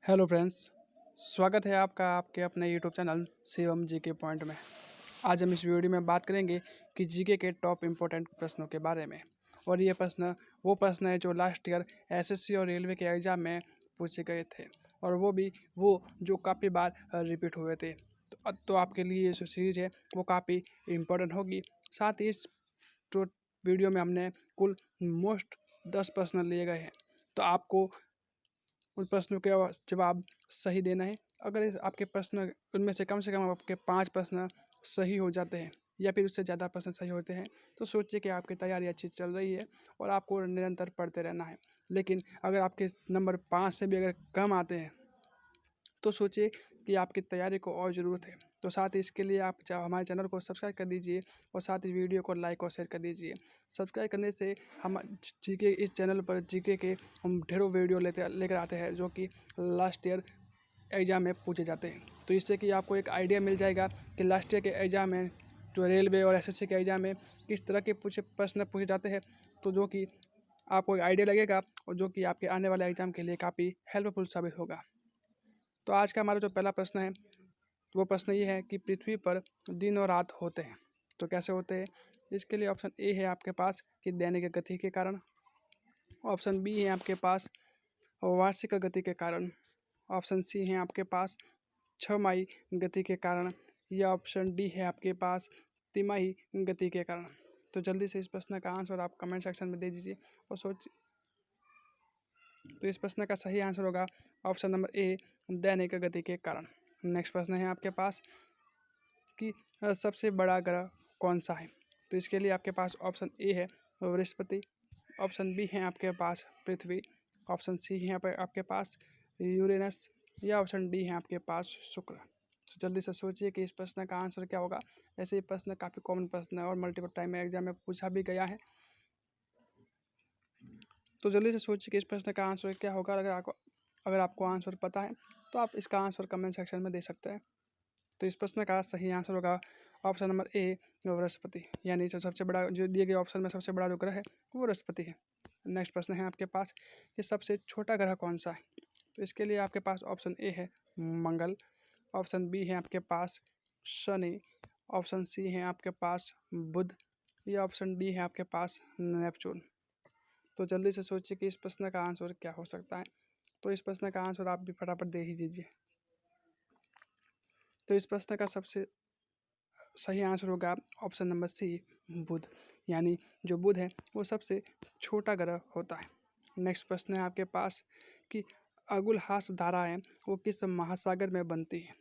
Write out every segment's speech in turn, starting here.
Hello friends, स्वागत है आपका आपके अपने यूट्यूब चैनल शिवम जी के पॉइंट में। आज हम इस वीडियो में बात करेंगे कि जीके के टॉप इम्पोर्टेंट प्रश्नों के बारे में। और ये प्रश्न वो प्रश्न है जो लास्ट ईयर एसएससी और रेलवे के एग्ज़ाम में पूछे गए थे, और वो भी वो जो काफ़ी बार रिपीट हुए थे। तो आपके लिए ये जो सीरीज़ है वो काफ़ी इम्पोर्टेंट होगी। साथ ही इस तो वीडियो में हमने कुल मोस्ट 10 प्रश्न लिए गए हैं, तो आपको उन प्रश्नों के जवाब सही देना है। अगर इस आपके प्रश्न उनमें से कम आपके 5 प्रश्न सही हो जाते हैं या फिर उससे ज़्यादा प्रश्न सही होते हैं, तो सोचिए कि आपकी तैयारी अच्छी चल रही है और आपको निरंतर पढ़ते रहना है। लेकिन अगर आपके नंबर 5 से भी अगर कम आते हैं, तो सोचिए कि आपकी तैयारी को और ज़रूरत है। तो साथ ही इसके लिए आप हमारे चैनल को सब्सक्राइब कर दीजिए और साथ ही वीडियो को लाइक और शेयर कर दीजिए। सब्सक्राइब करने से हम जीके इस चैनल पर जीके के हम ढेरों वीडियो लेकर आते हैं जो कि लास्ट ईयर एग्ज़ाम में पूछे जाते हैं। तो इससे कि आपको एक आइडिया मिल जाएगा कि लास्ट ईयर के एग्ज़ाम में जो रेलवे और एसएससी के एग्ज़ाम में किस तरह के प्रश्न पूछे जाते हैं, तो जो कि आपको एक आइडिया लगेगा और जो कि आपके आने वाले एग्ज़ाम के लिए काफ़ी हेल्पफुल साबित होगा। तो आज का हमारा जो पहला प्रश्न है, वो प्रश्न ये है कि पृथ्वी पर दिन और रात होते हैं, तो कैसे होते हैं? इसके लिए ऑप्शन ए है आपके पास कि दैनिक गति के कारण। ऑप्शन बी है आपके पास वार्षिक गति के कारण। ऑप्शन सी है आपके पास छमाही गति के कारण, या ऑप्शन डी है आपके पास तिमाही गति के कारण। तो जल्दी से इस प्रश्न का आंसर आप कमेंट सेक्शन में दे दीजिए और सोचिए। तो इस प्रश्न का सही आंसर होगा ऑप्शन नंबर ए, दैनिक गति के कारण। नेक्स्ट प्रश्न है आपके पास कि सबसे बड़ा ग्रह कौन सा है? तो इसके लिए आपके पास ऑप्शन ए है बृहस्पति, ऑप्शन बी है आपके पास पृथ्वी, ऑप्शन सी है आपके पास यूरेनस, या ऑप्शन डी है आपके पास शुक्र। तो जल्दी से सोचिए कि इस प्रश्न का आंसर क्या होगा। ऐसे ये प्रश्न काफ़ी कॉमन प्रश्न है और मल्टीपल टाइम में एग्जाम में पूछा भी गया है। तो जल्दी से सोचिए कि इस प्रश्न का आंसर क्या होगा। अगर आपको आंसर पता है तो आप इसका आंसर कमेंट सेक्शन में दे सकते हैं। तो इस प्रश्न का सही आंसर होगा ऑप्शन नंबर ए, बृहस्पति। यानी जो सबसे बड़ा जो दिए गए ऑप्शन में सबसे बड़ा जो ग्रह है वो बृहस्पति है। नेक्स्ट प्रश्न है आपके पास कि सबसे छोटा ग्रह कौन सा है? तो इसके लिए आपके पास ऑप्शन ए है मंगल, ऑप्शन बी है आपके पास शनि, ऑप्शन सी है आपके पास बुध, या ऑप्शन डी है आपके पास नेपच्यून। तो जल्दी से सोचिए कि इस प्रश्न का आंसर क्या हो सकता है। तो इस प्रश्न का आंसर आप भी फटाफट दे ही दीजिए। तो इस प्रश्न का सबसे सही आंसर होगा ऑप्शन नंबर सी, बुध। यानी जो बुध है वो सबसे छोटा ग्रह होता है। नेक्स्ट प्रश्न है आपके पास कि अगुलहास धारा है वो किस महासागर में बनती है?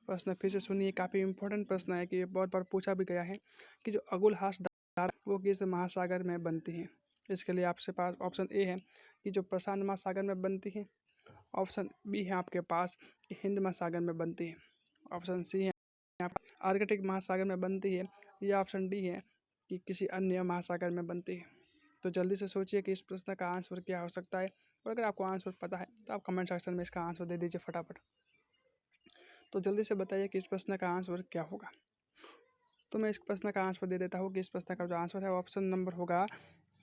प्रश्न फिर से सुनिए, काफ़ी इंपॉर्टेंट प्रश्न है कि ये बहुत बार पूछा भी गया है कि जो अगुलहास धारा वो किस महासागर में बनती है। इसके लिए आपके पास ऑप्शन ए है कि जो प्रशांत महासागर में बनती है, ऑप्शन बी है आपके पास कि हिंद महासागर में बनती है, ऑप्शन सी है आर्कटिक महासागर में बनती है, या ऑप्शन डी है कि किसी अन्य महासागर में बनती है। तो जल्दी से सोचिए कि इस प्रश्न का आंसर क्या हो सकता है, और अगर आपको आंसर पता है तो आप कमेंट सेक्शन में इसका आंसर दे दीजिए फटाफट। तो जल्दी से बताइए कि इस प्रश्न का आंसर क्या होगा। तो मैं इस प्रश्न का आंसर दे देता हूँ कि इस प्रश्न का जो आंसर है ऑप्शन नंबर होगा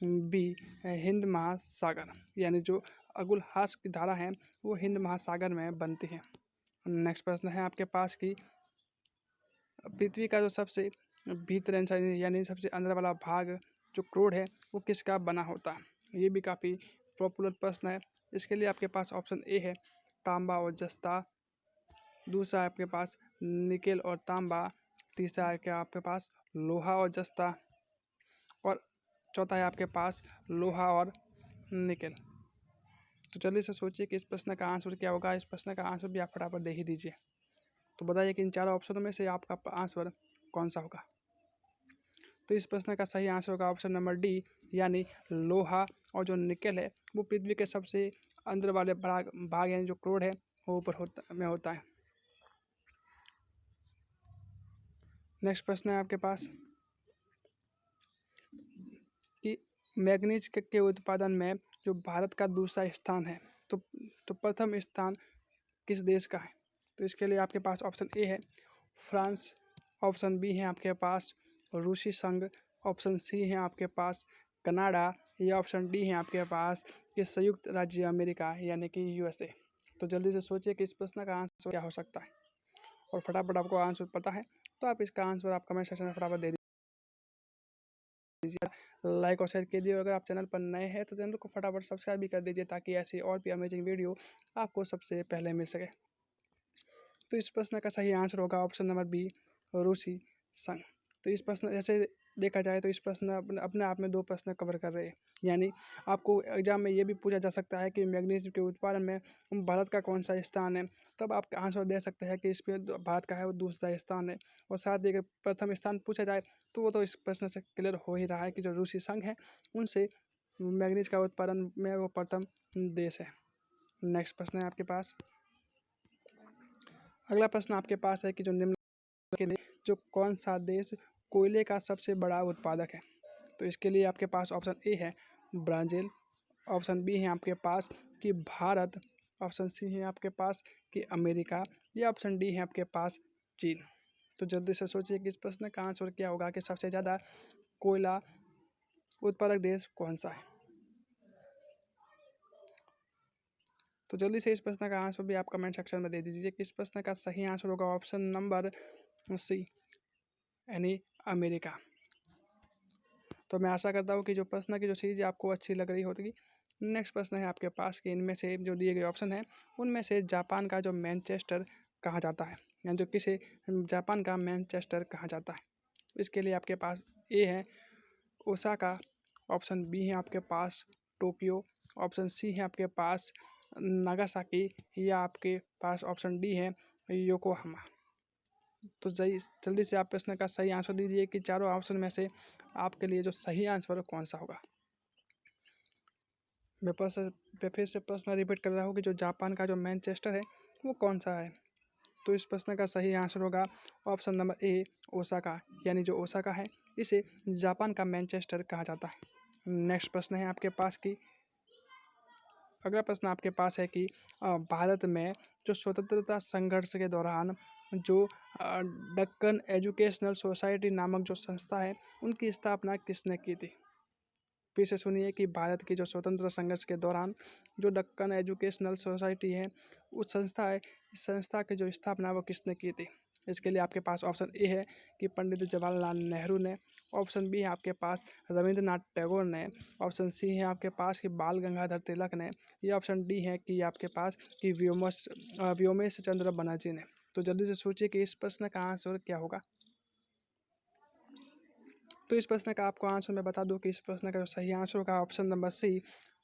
बी, हिंद महासागर। यानी जो अगुलहास की धारा है वो हिंद महासागर में बनती है। नेक्स्ट प्रश्न है आपके पास कि पृथ्वी का जो सबसे भीतर यानी सबसे अंदर वाला भाग जो क्रोड है वो किसका बना होता है? ये भी काफ़ी पॉपुलर प्रश्न है। इसके लिए आपके पास ऑप्शन ए है तांबा और जस्ता, दूसरा है आपके पास निकेल और तांबा, तीसरा है क्या आपके पास लोहा और जस्ता, और चौथा है आपके पास लोहा और निकेल। तो जल्दी से सोचिए कि इस प्रश्न का आंसर क्या होगा। इस प्रश्न का आंसर भी आप फटाफट दे ही दीजिए। तो बताइए कि इन चारों ऑप्शनों में से आपका आंसर कौन सा होगा। तो इस प्रश्न का सही आंसर होगा ऑप्शन नंबर डी, यानी लोहा और जो निकेल है वो पृथ्वी के सबसे अंदर वाले भाग यानी जो क्रोड है वो ऊपर होता है। नेक्स्ट प्रश्न है आपके पास कि मैग्नीज के उत्पादन में जो भारत का दूसरा स्थान है, तो प्रथम स्थान किस देश का है? तो इसके लिए आपके पास ऑप्शन ए है फ्रांस, ऑप्शन बी है आपके पास रूसी संघ, ऑप्शन सी है आपके पास कनाडा, या ऑप्शन डी है आपके पास ये संयुक्त राज्य अमेरिका यानी कि यूएसए। तो जल्दी से सोचिए कि इस प्रश्न का आंसर क्या हो सकता है, और फटाफट आपको आंसर पता है तो आप इसका आंसर आप कमेंट सेक्शन में फटाफट दे दीजिए, लाइक और शेयर कीजिए। और अगर आप चैनल पर नए हैं तो चैनल को फटाफट सब्सक्राइब भी कर दीजिए, ताकि ऐसी और भी अमेजिंग वीडियो आपको सबसे पहले मिल सके। तो इस प्रश्न का सही आंसर होगा ऑप्शन नंबर बी, रूसी संघ। तो इस प्रश्न जैसे देखा जाए तो इस प्रश्न अपने आप में दो प्रश्न कवर कर रहे हैं, यानी आपको एग्जाम में ये भी पूछा जा सकता है कि मैग्नीशियम के उत्पादन में भारत का कौन सा स्थान है, तब आप आंसर दे सकते हैं कि इसमें भारत का है वो दूसरा स्थान है। और साथ ही अगर प्रथम स्थान पूछा जाए तो वो तो इस प्रश्न से क्लियर हो ही रहा है कि जो रूसी संघ है उनसे मैग्नीज का उत्पादन में वो प्रथम देश है। नेक्स्ट प्रश्न है आपके पास। अगला प्रश्न आपके पास है कि जो निम्न के लिए जो कौन सा देश कोयले का सबसे बड़ा उत्पादक है। तो इसके लिए आपके पास ऑप्शन ए है ब्राज़ील, ऑप्शन बी है आपके पास कि भारत, ऑप्शन सी है आपके पास कि अमेरिका, या ऑप्शन डी है आपके पास चीन। तो जल्दी से सोचिए कि इस प्रश्न का आंसर क्या होगा कि सबसे ज़्यादा कोयला उत्पादक देश कौन सा है। तो जल्दी से इस प्रश्न का आंसर भी आप कमेंट सेक्शन में दे दीजिए कि इस प्रश्न का सही आंसर होगा ऑप्शन नंबर सी, यानी अमेरिका। तो मैं आशा करता हूँ कि जो प्रश्न की जो चीज़ आपको अच्छी लग रही होगी। नेक्स्ट प्रश्न है आपके पास कि इनमें से जो दिए गए ऑप्शन है उनमें से जापान का जो मैनचेस्टर कहा जाता है, यानी जो किसे जापान का मैनचेस्टर कहा जाता है। इसके लिए आपके पास ए है ओसाका, ऑप्शन बी है आपके पास टोक्यो, ऑप्शन सी है आपके पास नागासाकी, या आपके पास ऑप्शन डी है योकोहामा। तो जल्दी से आप प्रश्न का सही आंसर दीजिए कि चारों ऑप्शन में से आपके लिए जो सही आंसर है कौन सा होगा। मैं फिर से प्रश्न रिपीट कर रहा हूँ कि जो जापान का जो मैनचेस्टर है वो कौन सा है। तो इस प्रश्न का सही आंसर होगा ऑप्शन नंबर ए ओसाका, यानी जो ओसाका है इसे जापान का मैनचेस्टर कहा जाता है। नेक्स्ट प्रश्न है आपके पास कि अगला प्रश्न आपके पास है कि भारत में जो स्वतंत्रता संघर्ष के दौरान जो दक्कन एजुकेशनल सोसाइटी नामक जो संस्था है उनकी स्थापना किसने की थी। फिर से सुनिए कि भारत की जो स्वतंत्रता संघर्ष के दौरान जो दक्कन एजुकेशनल सोसाइटी है उस संस्था है, इस संस्था की जो स्थापना वो किसने की थी। इसके लिए आपके पास ऑप्शन ए है कि पंडित जवाहरलाल नेहरू ने, ऑप्शन बी है आपके पास रविंद्रनाथ टैगोर ने, ऑप्शन सी है आपके पास कि बाल गंगाधर तिलक ने, या ऑप्शन डी है कि आपके पास कि व्योमेश चंद्र बनर्जी ने। तो जल्दी से सोचिए कि इस प्रश्न का आंसर क्या होगा। तो इस प्रश्न का आपको आंसर मैं बता दूं कि इस प्रश्न का जो सही आंसर होगा ऑप्शन नंबर सी,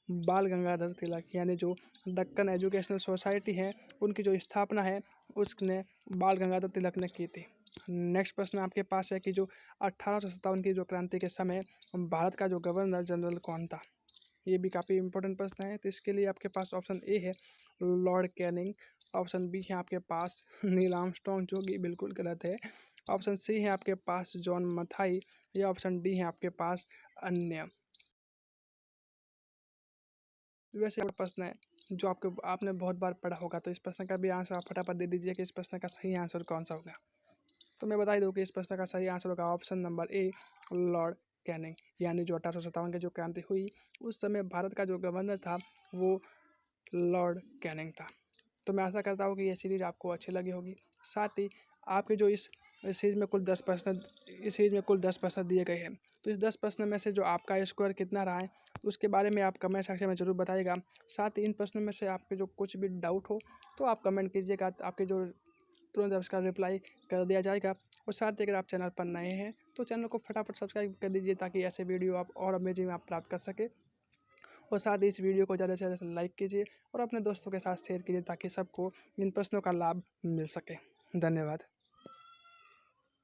बाल गंगाधर तिलक, यानी जो दक्कन एजुकेशनल सोसाइटी है उनकी जो स्थापना है उसने बाल गंगाधर तिलक ने की थी। नेक्स्ट प्रश्न आपके पास है कि जो 1857 की जो क्रांति के समय भारत का जो गवर्नर जनरल कौन था। ये भी काफ़ी इंपॉर्टेंट प्रश्न है। तो इसके लिए आपके पास ऑप्शन ए है लॉर्ड कैनिंग, ऑप्शन बी है आपके पास नील आर्मस्ट्रॉन्ग, जो कि बिल्कुल गलत है, ऑप्शन सी है आपके पास जॉन मथाई, या ऑप्शन डी है आपके पास अन्य। वैसे और प्रश्न है जो आपने बहुत बार पढ़ा होगा, तो इस प्रश्न का भी आंसर आप फटाफट दे दीजिए कि इस प्रश्न का सही आंसर कौन सा होगा। तो मैं बता ही दूँ कि इस प्रश्न का सही आंसर होगा option number A, Lord Canning, यानी जो 1857 की जो क्रांति हुई उस समय भारत का जो गवर्नर था वो लॉर्ड कैनिंग था। तो मैं आशा करता हूँ कि ये सीरीज़ आपको अच्छी लगी होगी। साथ ही आपके जो इस सीरीज़ में कुल 10 प्रश्न दिए गए हैं, तो इस 10 प्रश्न में से जो आपका स्कोर कितना रहा है तो उसके बारे में आप कमेंट सेक्शन में ज़रूर बताइएगा। साथ ही इन प्रश्नों में से आपके जो कुछ भी डाउट हो तो आप कमेंट कीजिएगा, आपके जो तुरंत उसका रिप्लाई कर दिया जाएगा। और साथ ही अगर आप चैनल पर नए हैं तो चैनल को फटाफट सब्सक्राइब कर दीजिए, ताकि ऐसे वीडियो आप और अमेजिंग आप प्राप्त कर सके। और साथ ही इस वीडियो को ज़्यादा से ज़्यादा लाइक कीजिए और अपने दोस्तों के साथ शेयर कीजिए, ताकि सबको इन प्रश्नों का लाभ मिल सके। धन्यवाद।